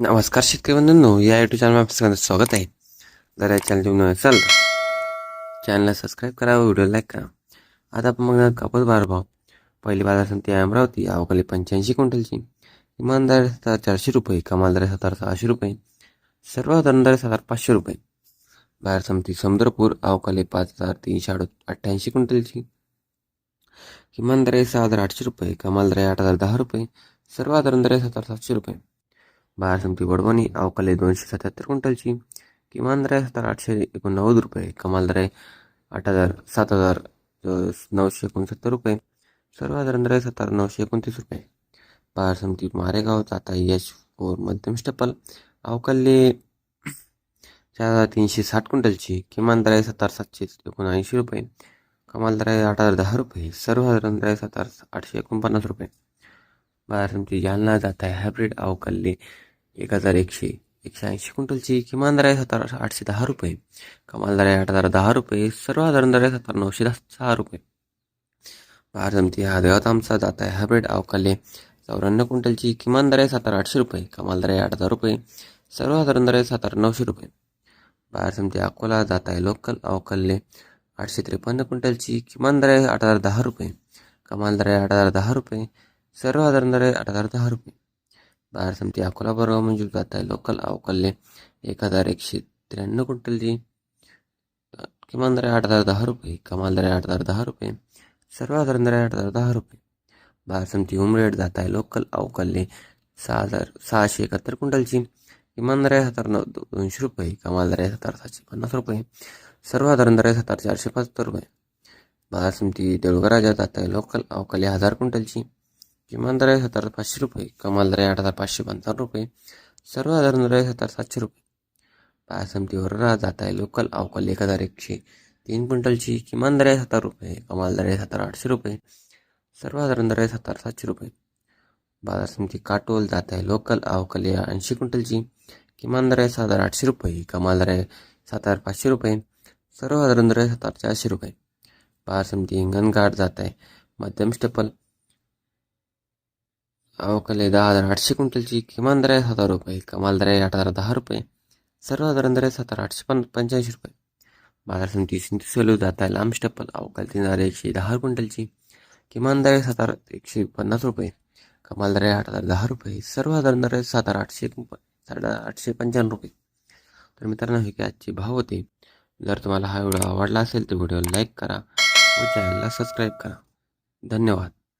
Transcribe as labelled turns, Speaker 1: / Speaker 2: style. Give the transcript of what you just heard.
Speaker 1: नमस्कार शेतकरी बंधूंनो, या यूट्यूब चॅनल आपलं सगळ्यांचं स्वागत आहे. जर या चॅनल तुम्ही असाल तर चॅनलला सबस्क्राईब करा व व्हिडिओ लाईक करा. आता आपण मग कापूस बाजारभाव. पहिली बाजार समिती आहे अमरावती, अवकाळी 85 क्विंटलची, किमान दर 400 रुपये, कमाल दर 600 रुपये, सर्वसाधारण दर 500 रुपये. बाजार समिती समुद्रपूर, अवकाळी 5388 क्विंटलची, किमान दर 6800 रुपये, कमाल दर 8010 रुपये, सर्वसाधारण दर 7700 रुपये. बाजार समिती वडवणी, अवकाळी 277 क्विंटलची, किमान दर 7889 रुपये, कमाल दर 7969 रुपये, सर्वसाधारण दर 7929 रुपये. बाजार समिती मारेगाव, जाता H4 मध्यम स्टेपल, अवकाळी 4360 क्विंटलची, किमान दर 7779 रुपये, कमाल दर 8010 रुपये, सर्वसाधारण दर 7849 रुपये. बाजार समिती जालना, जात आहे हायब्रिड, अवकाळी 1180 क्विंटलची, किमान दर 7810 रुपये, कमाल दर 8010 रुपये, सर्वसाधारण दर 7906 रुपये. बाजार समिती हादगाव तामसा, जात आहे हायब्रिड, अवकाळी 94 क्विंटलची, किमान दर 7800 रुपये, कमाल दर 8000 रुपये, सर्वसाधारण दर 7900 रुपये. बाजार समिती अकोला, जात आहे लोकल, अवकाळी 853 क्विंटलची, किमान दर 8010 रुपये, कमाल दर 8010 रुपये, सर्वसाधारण दर 8010 रुपये. बाजार समिती अकोला बोरगाव मंजूर, जात आहे लोकल, अवकाळी 1193 क्विंटलची, किमान दर 8010 रुपये, कमाल दर 8010 रुपये, सर्वसाधारण दर 8010 रुपये. बाजार समिती उमरेड, जात आहे लोकल, अवकाळी 6671 क्विंटलची, किमान दर 7200 रुपये, कमाल दर 7750 रुपये, सर्वसाधारण दर 7475 रुपये. बाजार समिती देऊळगराजा, जात आहे लोकल, अवकाळी 1000 क्विंटलची, किमान दर 7500 रुपये, कमाल दर 8555 रुपये, सर्वसाधारण दर 7700 रुपये. बाजार समिती वरोरा, जात आहे लोकल, अवकाळी 1103 क्विंटलची, किमान दर 70 रुपये, कमाल दर 7800 रुपये, सर्वसाधारण दर 7700 रुपये. बाजार समिती काटोल, जात आहे लोकल, अवकाळी 80 क्विंटलची, किमान दर 7800 रुपये, कमाल दर 7500 रुपये, सर्वसाधारण दर 7400 रुपये. बाजार समिती हिंगणघाट, जात आहे मध्यम स्टेपल, अवकाळी 10800 क्विंटलची, किमान दर 1000 रुपये, कमाल दर 8010 रुपये, सर्वसाधारण दर 7885 रुपये. बाजार समिती सिंधू सेलू, जात आहे लांब स्टेपल, अवकाळी 3110 क्विंटलची, किमान दर 7150 रुपये, कमाल दर 8010 रुपये, सर्वसाधारण दर 7855 रुपये. तर मित्रांनो, हे काय आजचे भाव होते. जर तुम्हाला हा व्हिडिओ आवडला असेल तर व्हिडिओला लाईक करा व चॅनलला सबस्क्राईब करा. धन्यवाद.